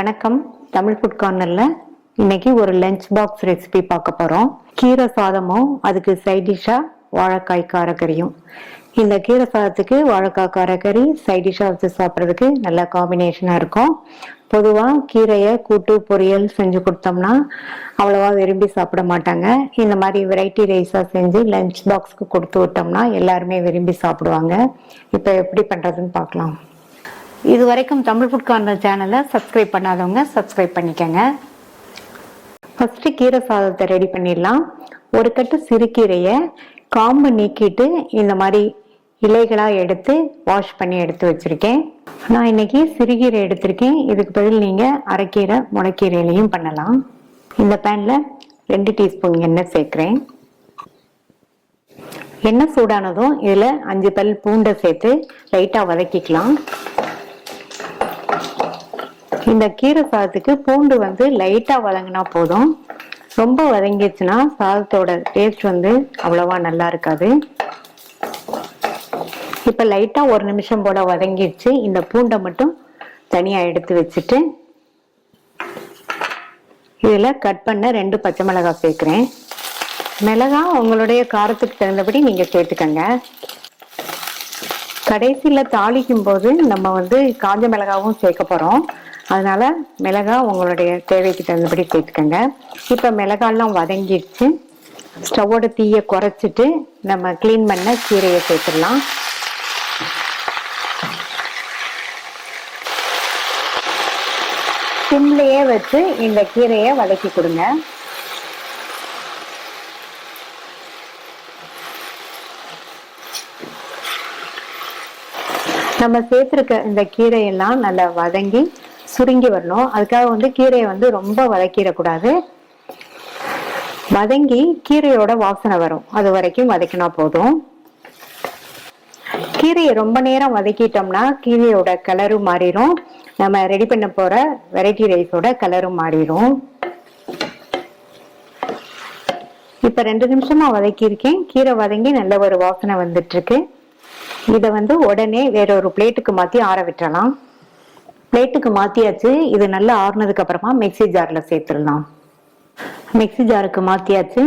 வணக்கம். தமிழ் ஃபுட் கார்னர்ல இன்னைக்கு ஒரு லஞ்ச் பாக்ஸ் ரெசிபி பார்க்க போறோம். கீரை சாதமும் அதுக்கு சைட் டிஷ்ஷா வாழைக்காய் காரக்கறியும். இந்த கீரை சாதத்துக்கு வாழைக்காய் காரக்கறி சைட் டிஷ்ஷா வச்சு சாப்பிட்றதுக்கு நல்ல காம்பினேஷனா இருக்கும். பொதுவாக கீரையை கூட்டு பொரியல் செஞ்சு கொடுத்தோம்னா அவ்வளோவா விரும்பி சாப்பிட மாட்டாங்க. இந்த மாதிரி வெரைட்டி ரைஸாக செஞ்சு லஞ்ச் பாக்ஸ்க்கு கொடுத்து விட்டோம்னா எல்லாருமே விரும்பி சாப்பிடுவாங்க. இப்போ எப்படி பண்ணுறதுன்னு பார்க்கலாம். இது வரைக்கும் தமிழ் ஃபுட் கார்னர் சேனலை சப்ஸ்கிரைப் பண்ணாதவங்க சப்ஸ்கிரைப் பண்ணிக்கோங்க. ஃபஸ்ட்டு கீரை சாதத்தை ரெடி பண்ணிடலாம். ஒரு கட்டு சிறுகீரையை காம்பு நீக்கிட்டு இந்த மாதிரி இலைகளாக எடுத்து வாஷ் பண்ணி எடுத்து வச்சுருக்கேன். நான் இன்னைக்கு சிறுகீரை எடுத்திருக்கேன். இதுக்கு பதில் நீங்கள் அரைக்கீரை முளைக்கீரையிலையும் பண்ணலாம். இந்த பேனில் 2 டீஸ்பூன் எண்ணெய் சேர்க்குறேன். எண்ணெய் சூடானதும் இதில் 5 பல் பூண்டை சேர்த்து லைட்டாக வதக்கிக்கலாம். இந்த கீரை சாதத்துக்கு பூண்டு லைட்டா வதங்கினா போதும். ரொம்ப வதங்கிடுச்சுன்னா சாதத்தோட டேஸ்ட் அவ்வளவா நல்லா இருக்காது. இப்ப லைட்டா 1 நிமிஷம் போல வதங்கிடுச்சு. இந்த பூண்டை மட்டும் தனியா எடுத்து வச்சுட்டு இதுல கட் பண்ண 2 பச்சை மிளகாய் சேர்க்கிறேன். மிளகாய் உங்களுடைய காரத்துக்கு தகுந்தபடி நீங்க சேர்த்துக்கங்க. கடைசியில தாளிக்கும் போது நம்ம காஞ்ச மிளகாவும் சேர்க்க போறோம். அதனால மிளகாய் உங்களுடைய தேவைக்கு தகுந்தபடி சேர்த்துக்கங்க. இப்போ மிளகாயெல்லாம் வதங்கிடுச்சு. ஸ்டவோட தீயை குறைச்சிட்டு நம்ம கிளீன் பண்ண கீரையை சேர்த்துடலாம். சிம்லையே வச்சு இந்த கீரையை வதக்கி கொடுங்க. நம்ம சேர்த்துருக்க இந்த கீரையெல்லாம் நல்லா வதங்கி சுருங்கி வரணும். அதுக்காக கீரையை ரொம்ப வதக்கிடக்கூடாது. வதங்கி கீரையோட வாசனை வரும், அது வரைக்கும் வதக்கினா போதும். கீரையை ரொம்ப நேரம் வதக்கிட்டோம்னா கீரையோட கலரும் மாறிடும். நம்ம ரெடி பண்ண போற வெரைட்டி ரைஸோட கலரும் மாறிடும். இப்ப 2 நிமிஷமா வதக்கியிருக்கேன். கீரை வதங்கி நல்ல ஒரு வாசனை வந்துட்டு இருக்கு. இதை உடனே வேற ஒரு பிளேட்டுக்கு மாத்தி ஆற விட்டுறலாம். பிளேட்டுக்கு மாத்தியாச்சு. இது நல்லா ஆறுனதுக்கு அப்புறமா மிக்சி ஜார்ல சேர்த்துடலாம். மிக்சி ஜாருக்கு மாத்தியாச்சு.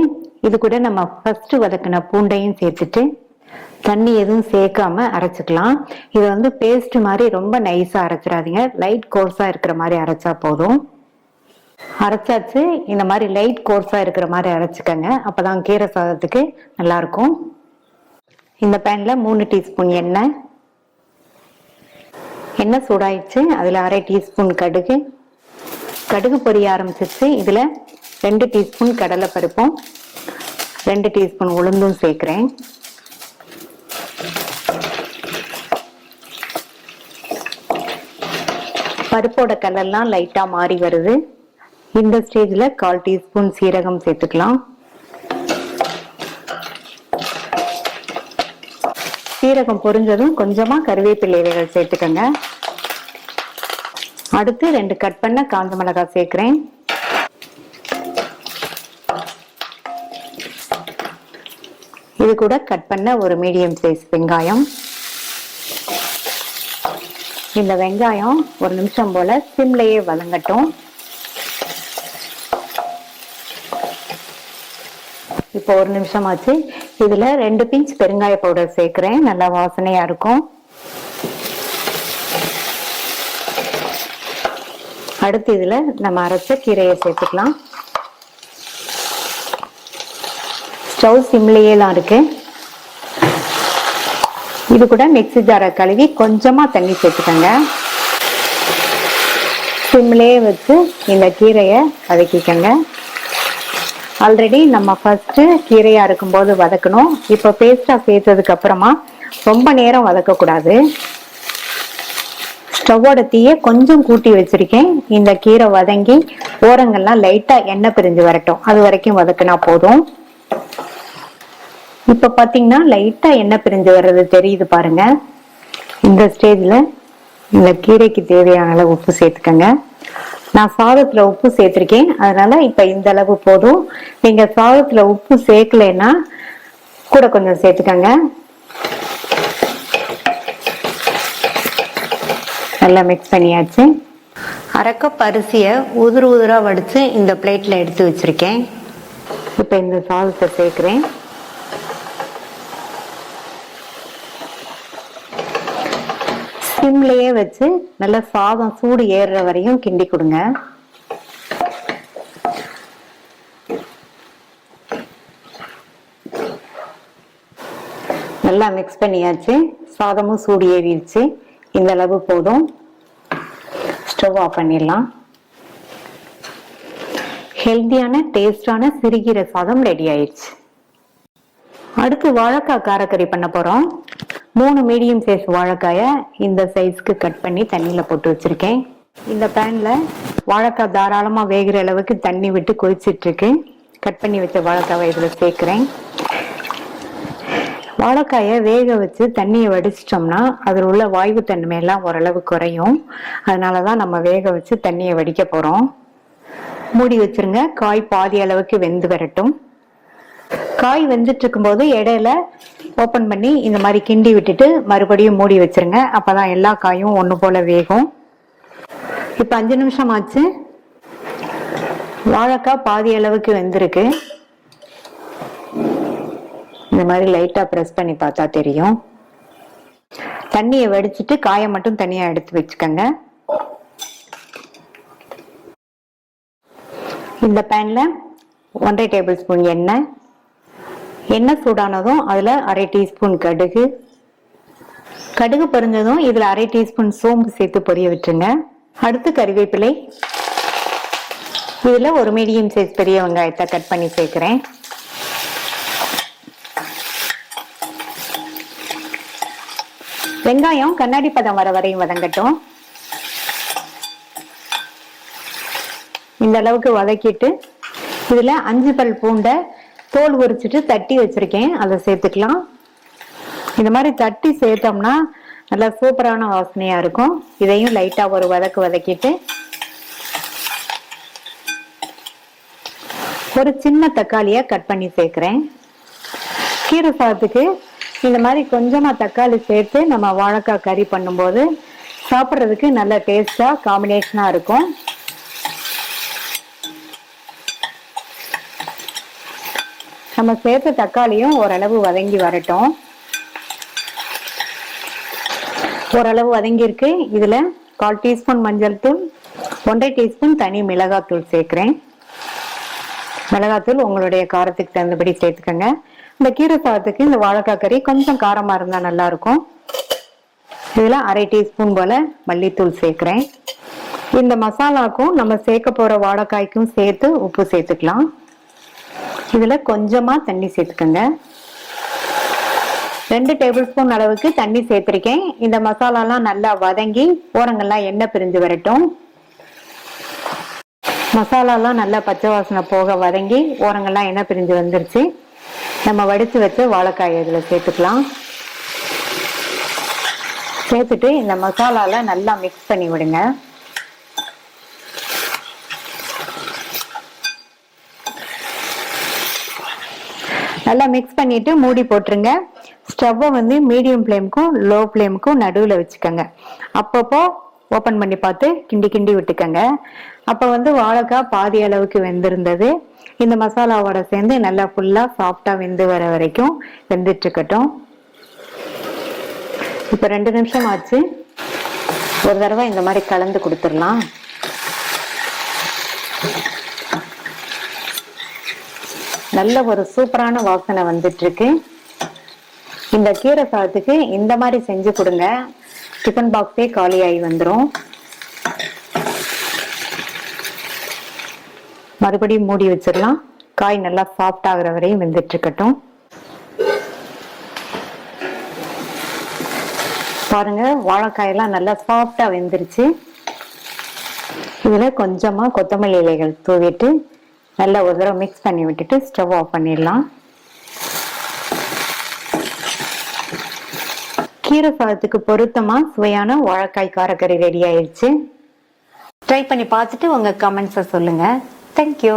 இது கூட நம்ம ஃபர்ஸ்ட் வதக்கின பூண்டையும் சேர்த்துட்டு தண்ணி எதுவும் சேர்க்காம அரைச்சிக்கலாம். இது பேஸ்ட் மாதிரி ரொம்ப நைஸா அரைச்சிடாதீங்க. லைட் கோர்ஸா இருக்கிற மாதிரி அரைச்சா போதும். அரைச்சாச்சு. இந்த மாதிரி லைட் கோர்ஸா இருக்கிற மாதிரி அரைச்சிக்கங்க. அப்பதான் கீரை சாதத்துக்கு நல்லா இருக்கும். இந்த பேன்ல 3 டீஸ்பூன் எண்ணெய் சூடாயிடுச்சு. அதுல 1/2 டீஸ்பூன் கடுகு பொரிய ஆரம்பிச்சிச்சு. இதுல 2 டீஸ்பூன் கடலை பருப்பும் 2 டீஸ்பூன் உளுந்தும் சேர்க்கிறேன். பருப்போட கலர்லாம் லைட்டா மாறி வருது. இந்த ஸ்டேஜ்ல 1/4 டீஸ்பூன் சீரகம் சேர்த்துக்கலாம். சீரகம் பொரிஞ்சதும் கொஞ்சமா கருவேப்பிலை இலைகள் சேர்த்துக்கங்க. அடுத்து 2 கட் பண்ண காஞ்ச மிளகாய் சேர்க்கிறேன். இது கூட கட் பண்ண ஒரு மீடியம் சைஸ் வெங்காயம். இந்த வெங்காயம் 1 நிமிஷம் போல சிம்லையே வதங்கட்டும். இப்போ 1 நிமிஷம் ஆச்சு. இதுல 2 பிஞ்ச் பெருங்காய பவுடர் சேர்க்கிறேன். நல்லா வாசனையா இருக்கும். அடுத்து இதுல நம்ம அரைச்ச கீரையை சேர்த்துக்கலாம். ஸ்டவ் சிம்லையே தான் இருக்கு. இது கூட மிக்ஸி ஜாரை கழுவி கொஞ்சமா தண்ணி சேர்த்துக்கங்க. சிம்லையே வச்சு இந்த கீரையை வதக்கிக்கங்க. ஆல்ரெடி நம்ம ஃபர்ஸ்ட் கீரையா இருக்கும்போது வதக்கணும். இப்போ பேஸ்டா சேர்த்ததுக்கு அப்புறமா ரொம்ப நேரம் வதக்க கூடாது. ஸ்டவோட தீயை கொஞ்சம் கூட்டி வச்சிருக்கேன். இந்த கீரை வதங்கி ஓரங்கள்லாம் லைட்டா எண்ணெய் பிரிஞ்சு வரட்டும். அது வரைக்கும் வதக்கினா போதும். இப்ப பாத்தீங்கன்னா லைட்டா எண்ணெய் பிரிஞ்சு வர்றது தெரியுது பாருங்க. இந்த ஸ்டேஜ்ல இந்த கீரைக்கு தேவையான அளவு உப்பு சேர்த்துக்கங்க. நான் சாதத்துல உப்பு சேர்த்திருக்கேன். அதனால இப்ப இந்த அளவு போதும். நீங்க சாதத்துல உப்பு சேர்க்கலைன்னா கூட கொஞ்சம் சேர்த்துக்கங்க. நல்லா மிக்ஸ் பண்ணியாச்சு. 1/2 கப் அரிசியை உதிராக வடித்து இந்த பிளேட்டில் எடுத்து வச்சுருக்கேன். இப்போ இந்த சாதத்தை சேர்க்குறேன். சிம்லேயே வச்சு நல்லா சாதம் சூடு ஏறுற வரையும் கிண்டி கொடுங்க. நல்லா மிக்ஸ் பண்ணியாச்சு. சாதமும் சூடு ஏறிடுச்சு. இந்த அளவு போதும். ஸ்டவ் ஆஃப் பண்ணிடலாம். ஹெல்தியான டேஸ்டான சிறுகீரை சாதம் ரெடி ஆயிடுச்சு. அடுத்து வாழைக்காய் காரக்கறி பண்ண போறோம். 3 மீடியம் சைஸ் வாழைக்காயை இந்த சைஸ்க்கு கட் பண்ணி தண்ணியில போட்டு வச்சிருக்கேன். இந்த பேன்ல வாழைக்காய் தாராளமா வேகிற அளவுக்கு தண்ணி விட்டு கொதிச்சிட்டு இருக்கு. கட் பண்ணி வச்ச வாழைக்காவை இதுல சேர்க்கிறேன். வாழைக்காயை வேக வச்சு தண்ணியை வடிச்சிட்டோம்னா அதில் உள்ள வாய்வு தன்மையெல்லாம் ஓரளவு குறையும். அதனாலதான் நம்ம வேக வச்சு தண்ணியை வடிக்க போறோம். மூடி வச்சிருங்க. காய் பாதி அளவுக்கு வெந்து வரட்டும். காய் வெந்துட்டு இருக்கும்போது இடையில ஓப்பன் பண்ணி இந்த மாதிரி கிண்டி விட்டுட்டு மறுபடியும் மூடி வச்சிருங்க. அப்பதான் எல்லா காயும் ஒன்று போல வேகும். இப்போ 5 நிமிஷம் ஆச்சு. வாழைக்காய் பாதி அளவுக்கு வெந்திருக்கு. இந்த மாதிரி லைட்டா பிரஸ் பண்ணி பார்த்தா தெரியும். தண்ணியை வடிச்சிட்டு காயை மட்டும் தனியா எடுத்து வச்சுக்கோங்க. இந்த பேன்ல 1/2 டேபிள் ஸ்பூன் எண்ணெய் சூடானதும் அதுல 1/2 டீஸ்பூன் கடுகு பொரிஞ்சதும் இதுல 1/2 டீஸ்பூன் சோம்பு சேர்த்து பொரிய விட்டுருங்க. அடுத்து கறிவேப்பிலை. இதுல ஒரு மீடியம் சைஸ் பெரிய வெங்காயத்தை கட் பண்ணி சேர்க்கிறேன். வெங்காயம் கண்ணாடி பதம் வர வரையும் வதங்கட்டும். இந்த அளவுக்கு வதக்கிட்டு இதுல 5 பல் பூண்டை தோல் உரிச்சிட்டு தட்டி வச்சிருக்கேன். அதை சேர்த்துக்கலாம். இந்த மாதிரி தட்டி சேர்த்தோம்னா நல்லா சூப்பரான வாசனையா இருக்கும். இதையும் லைட்டா ஒரு வதக்கிட்டு ஒரு சின்ன தக்காளியை கட் பண்ணி சேர்க்கிறேன். கீரை சாதத்துக்கு இந்த மாதிரி கொஞ்சமா தக்காளி சேர்த்து நம்ம வாழைக்காய் கறி பண்ணும்போது சாப்பிட்றதுக்கு நல்ல டேஸ்டா காம்பினேஷனா இருக்கும். நம்ம சேர்த்த தக்காளியும் ஓரளவு வதங்கி வரட்டும். ஓரளவு வதங்கி இருக்கு. இதுல 1/4 டீஸ்பூன் மஞ்சள் தூள், 1/2 டீஸ்பூன் தனி மிளகாத்தூள் சேர்க்கிறேன். மிளகாத்தூள் உங்களுடைய காரத்துக்கு தகுந்தபடி சேர்த்துக்கோங்க. இந்த கீரை சாதத்துக்கு இந்த வாழைக்காய் கறி கொஞ்சம் காரமா இருந்தா நல்லா இருக்கும். இதுல 1/2 டீஸ்பூன் போல மல்லித்தூள் சேர்க்கிறேன். இந்த மசாலாக்கும் நம்ம சேர்க்க போற வாழைக்காய்க்கும் சேர்த்து உப்பு சேர்த்துக்கலாம். இதுல கொஞ்சமா தண்ணி சேர்த்துக்கோங்க. 2 டேபிள் ஸ்பூன் அளவுக்கு தண்ணி சேர்த்திருக்கேன். இந்த மசாலாலாம் நல்லா வதங்கி ஓரங்கள்லாம் எண்ணெய் பிரிஞ்சு வரட்டும். மசாலாலாம் நல்லா பச்சை வாசனை போக வதங்கி ஓரங்கள்லாம் எண்ணெய் பிரிஞ்சு வந்துருச்சு. நம்ம வடித்து வச்சு வாழைக்காயை இதுல சேர்த்துக்கலாம். சேர்த்துட்டு இந்த மசாலால நல்லா மிக்ஸ் பண்ணி விடுங்க. நல்லா மிக்ஸ் பண்ணிட்டு மூடி போட்டுருங்க. ஸ்டவ்வை மீடியம் ஃப்ளேமுக்கும் லோ ஃப்ளேமுக்கும் நடுவில் வச்சுக்கோங்க. அப்பப்போ ஓப்பன் பண்ணி பார்த்து கிண்டி விட்டுக்கோங்க. அப்போ வாழைக்காய் பாதி அளவுக்கு வெந்திருந்தது. இந்த மசாலாவோட சேர்ந்து நல்லா ஃபுல்லா சாஃப்டா வெந்து வர வரைக்கும் வெந்துட்டு இருக்கட்டும். இப்ப 2 நிமிஷம் ஆச்சு. ஒரு தடவை இந்த மாதிரி கலந்து கொடுத்துடலாம். நல்ல ஒரு சூப்பரான வாசனை வந்துட்டு இருக்கு. இந்த கீரை சாதத்துக்கு இந்த மாதிரி செஞ்சு கொடுங்க. டிஃபன் பாக்ஸே காலியாகி வந்துடும். மறுபடியும் மூடி வச்சிடலாம். காய் நல்லா சாஃப்ட் ஆகுற வரையும் வெந்துட்டு இருக்கட்டும். பாருங்க, வாழைக்காயெல்லாம் நல்லா சாஃப்டா வெந்துருச்சு. இதுல கொஞ்சமா கொத்தமல்லி இலைகள் தூவிட்டு நல்லா ஒரு தடவை மிக்ஸ் பண்ணி விட்டுட்டு ஸ்டவ் ஆஃப் பண்ணிடலாம். கீரை சாதத்துக்கு பொருத்தமா சுவையான வாழைக்காய் காரக்கறி ரெடி ஆயிடுச்சு. ட்ரை பண்ணி பார்த்துட்டு உங்க கமெண்ட்ஸை சொல்லுங்க. தேங்க்யூ.